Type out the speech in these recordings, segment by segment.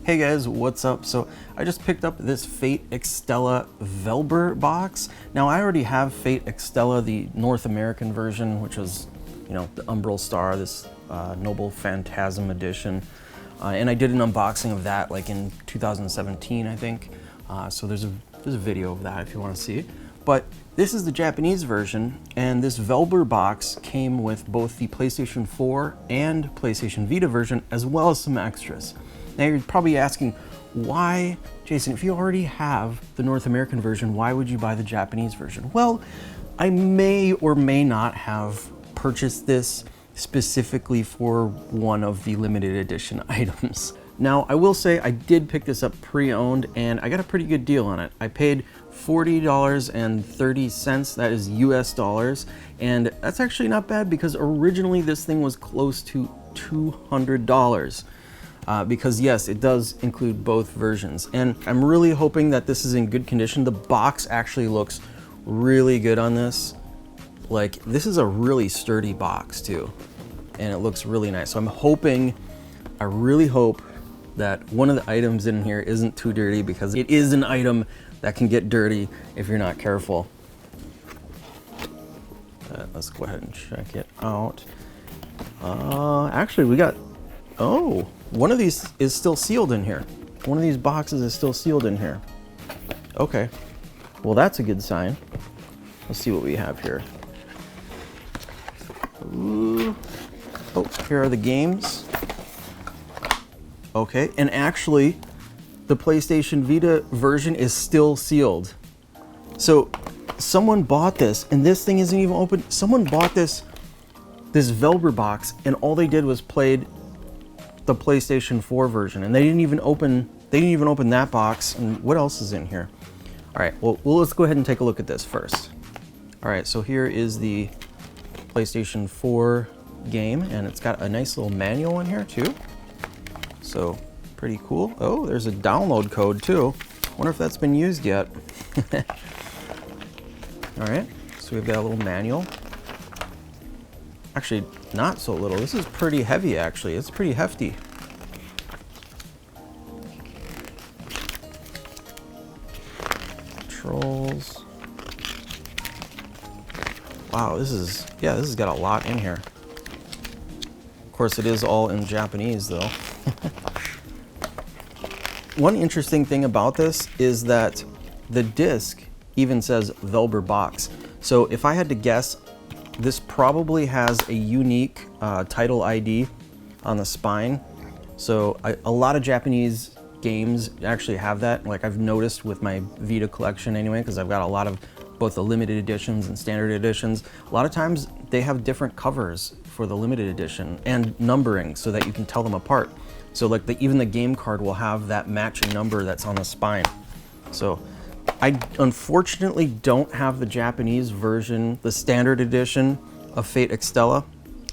Hey guys, what's up? So I just picked up this Fate Extella Velber box. Now I already have Fate Extella, the North American version, which was, you know, the Umbral Star, this Noble Phantasm edition. And I did an unboxing of that like in 2017, I think. So there's a video of that if you want to see it. But this is the Japanese version, and this Velber box came with both the PlayStation 4 and PlayStation Vita version, as well as some extras. Now you're probably asking, why, Jason, if you already have the North American version, why would you buy the Japanese version? Well, I may or may not have purchased this specifically for one of the limited edition items. Now, I will say I did pick this up pre-owned and I got a pretty good deal on it. I paid $40.30, that is US dollars, and that's actually not bad because originally this thing was close to $200. Because yes, it does include both versions. And I'm really hoping that this is in good condition. The box actually looks really good on this. Like, this is a really sturdy box too. And it looks really nice. So I'm hoping, I really hope that one of the items in here isn't too dirty, because it is an item that can get dirty if you're not careful. Let's go ahead and check it out. Actually, we got, oh, one of these is still sealed in here. One of these boxes is still sealed in here. Okay, well that's a good sign. Let's see what we have here. Ooh. Oh, here are the games. Okay, and actually, the PlayStation Vita version is still sealed. So, someone bought this, and this thing isn't even open. Someone bought this Velber box, and all they did was played the PlayStation 4 version, and they didn't even open that box. And what else is in here? All right, well let's go ahead and take a look at this first. All right, so here is the PlayStation 4 game, and it's got a nice little manual in here too. So pretty cool. Oh, there's a download code too. Wonder if that's been used yet. All right, so we've got a little manual. Actually, not so little. This is pretty heavy, actually. It's pretty hefty. Controls. Wow, this has got a lot in here. Of course, it is all in Japanese, though. One interesting thing about this is that the disc even says Velber box. So if I had to guess, this probably has a unique title ID on the spine. So a lot of Japanese games actually have that. Like, I've noticed with my Vita collection anyway, because I've got a lot of both the limited editions and standard editions. A lot of times they have different covers for the limited edition and numbering so that you can tell them apart. So like even the game card will have that matching number that's on the spine. So I unfortunately don't have the Japanese version, the standard edition of Fate Extella.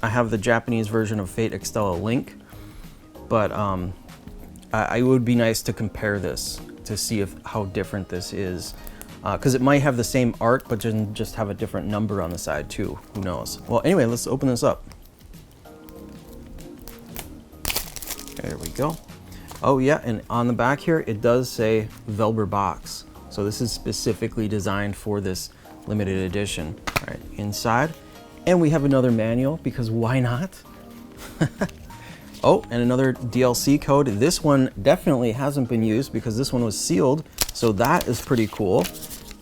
I have the Japanese version of Fate Extella Link, but it would be nice to compare this to see how different this is, because it might have the same art but just have a different number on the side too. Who knows? Well, anyway, let's open this up. There we go. Oh yeah, and on the back here it does say Velber box. So this is specifically designed for this limited edition. All right, inside. And we have another manual, because why not? Oh, and another DLC code. This one definitely hasn't been used because this one was sealed. So that is pretty cool.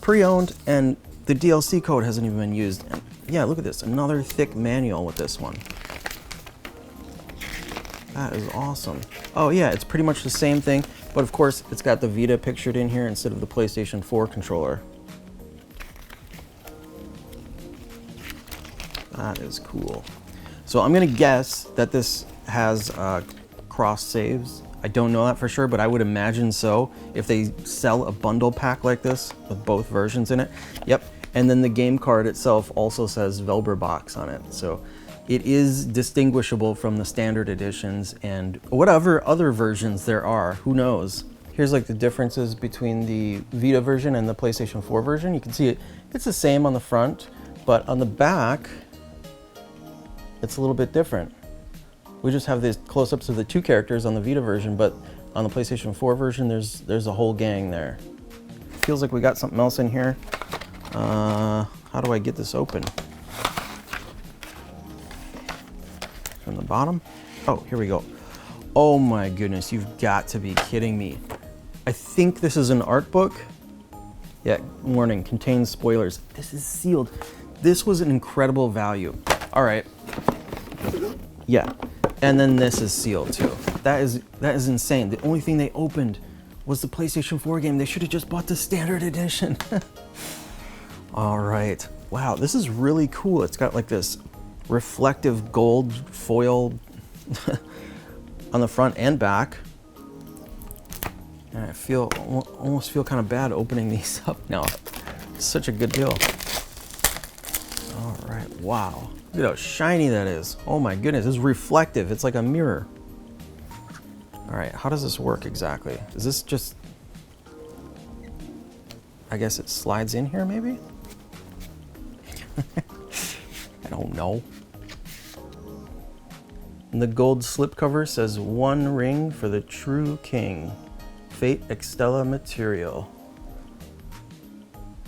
Pre-owned, and the DLC code hasn't even been used. And yeah, look at this, another thick manual with this one. That is awesome. Oh yeah, it's pretty much the same thing, but of course it's got the Vita pictured in here instead of the PlayStation 4 controller. That is cool. So I'm gonna guess that this has cross saves. I don't know that for sure, but I would imagine so if they sell a bundle pack like this with both versions in it. Yep, and then the game card itself also says Velber box on it. So it is distinguishable from the standard editions and whatever other versions there are, who knows. Here's like the differences between the Vita version and the PlayStation 4 version. You can see it's the same on the front, but on the back, it's a little bit different. We just have these close-ups of the two characters on the Vita version, but on the PlayStation 4 version, there's a whole gang there. Feels like we got something else in here. How do I get this open? From the bottom? Oh, here we go. Oh my goodness, you've got to be kidding me. I think this is an art book. Yeah, warning, contains spoilers. This is sealed. This was an incredible value. All right. Yeah, and then this is sealed too. That is insane. The only thing they opened was the PlayStation 4 game. They should have just bought the standard edition. All right. Wow, this is really cool. It's got like this reflective gold foil on the front and back. And I almost feel kind of bad opening these up now. It's such a good deal. All right, wow. Look at how shiny that is. Oh my goodness, it's reflective. It's like a mirror. All right, how does this work exactly? Is this just, I guess it slides in here maybe? I don't know. And the gold slipcover says one ring for the true king. Fate Extella material.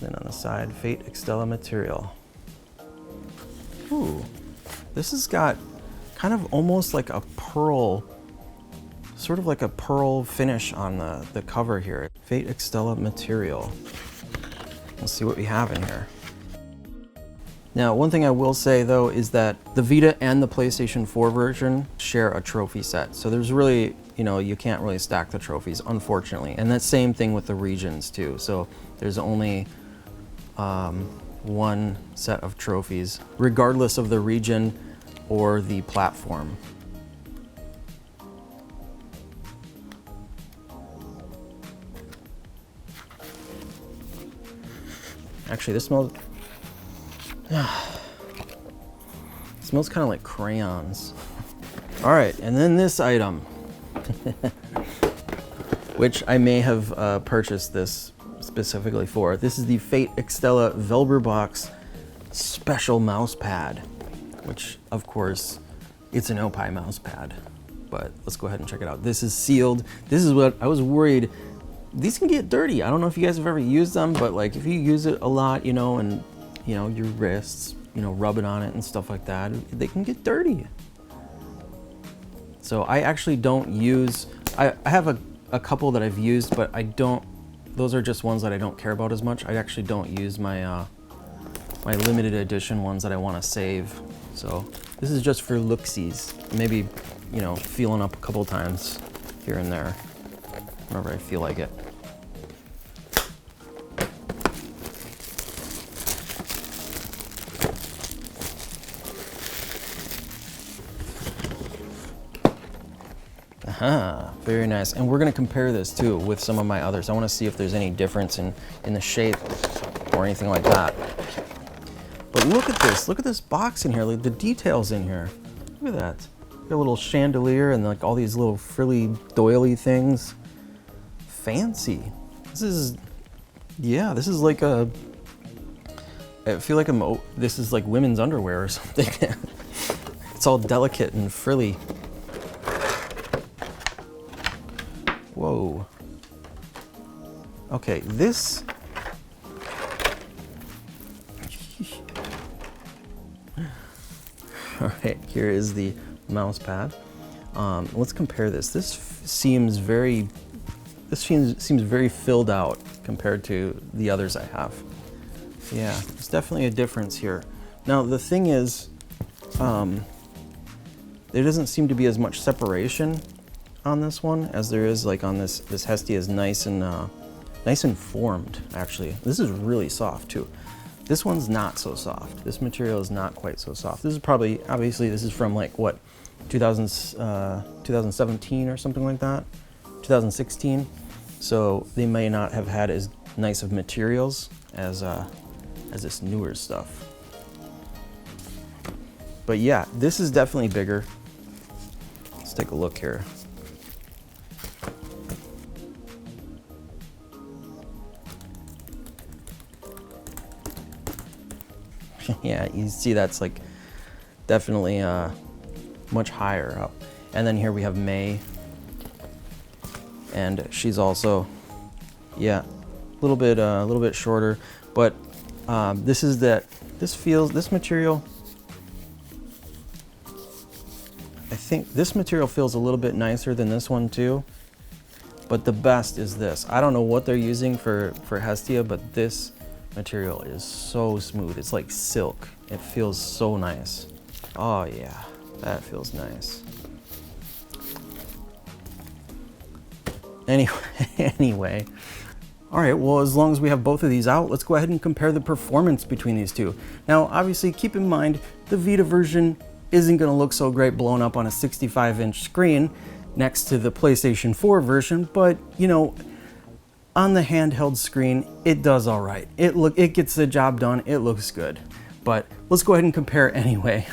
Then on the side, Fate Extella material. Ooh, this has got kind of almost like a pearl, sort of like a pearl finish on the cover here. Fate Extella material. Let's see what we have in here. Now, one thing I will say though is that the Vita and the PlayStation 4 version share a trophy set. So there's really, you can't really stack the trophies, unfortunately. And that same thing with the regions too. So there's only one set of trophies, regardless of the region or the platform. Actually, this smells, smells kind of like crayons. All right, and then this item, which I may have purchased this specifically for. This is the Fate Extella Velber box special mouse pad, which of course it's an Opie mouse pad, but let's go ahead and check it out. This is sealed. This is what I was worried. These can get dirty. I don't know if you guys have ever used them, but like if you use it a lot, and your wrists, rubbing on it and stuff like that, they can get dirty. So I actually don't use, I have a couple that I've used, but those are just ones that I don't care about as much. I actually don't use my my limited edition ones that I want to save. So this is just for looksies. Maybe, feeling up a couple times here and there, whenever I feel like it. Very nice. And we're gonna compare this too with some of my others. I wanna see if there's any difference in the shape or anything like that. But look at this box in here, like the details in here. Look at that. Got a little chandelier and like all these little frilly doily things. Fancy. This is like I feel like this is like women's underwear or something. It's all delicate and frilly. Whoa. Okay, this. All right, here is the mouse pad. Let's compare this. This seems very filled out compared to the others I have. Yeah, there's definitely a difference here. Now the thing is, there doesn't seem to be as much separation on this one as there is like on this Hestia is nice and formed. Actually, this is really soft too. This one's not so soft. This material is not quite so soft. This is probably, obviously this is from like what, 2017 or something like that, 2016. So they may not have had as nice of materials as this newer stuff. But yeah, this is definitely bigger. Let's take a look here. Yeah, you see that's like definitely much higher up. And then here we have May. and she's also, yeah, a little bit shorter. But this material, I think this material feels a little bit nicer than this one too. But the best is this. I don't know what they're using for Hestia, but this material is so smooth. It's like silk. It feels so nice. Oh yeah, that feels nice. Anyway. All right, well, as long as we have both of these out, let's go ahead and compare the performance between these two. Now, obviously, keep in mind, the Vita version isn't gonna look so great blown up on a 65-inch screen next to the PlayStation 4 version, but you know, on the handheld screen, it does all right. It gets the job done, it looks good. But let's go ahead and compare anyway.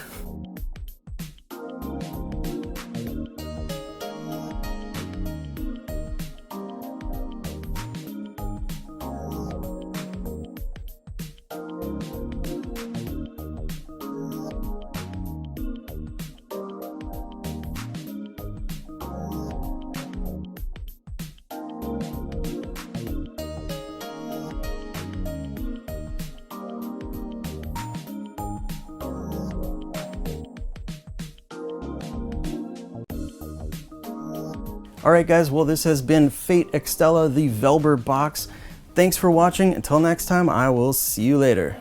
All right, guys, well, this has been Fate Extella, the Velber box. Thanks for watching. Until next time, I will see you later.